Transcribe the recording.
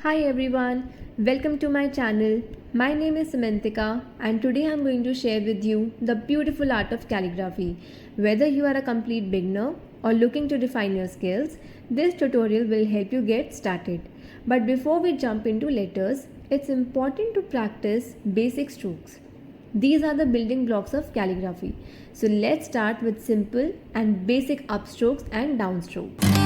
Hi everyone, welcome to my channel. My name is Samantika and today I'm going to share with you the beautiful art of calligraphy. Whether you are a complete beginner or looking to refine your skills, this tutorial will help you get started. But before we jump into letters, it's important to practice basic strokes. These are the building blocks of calligraphy. So let's start with simple and basic upstrokes and downstrokes.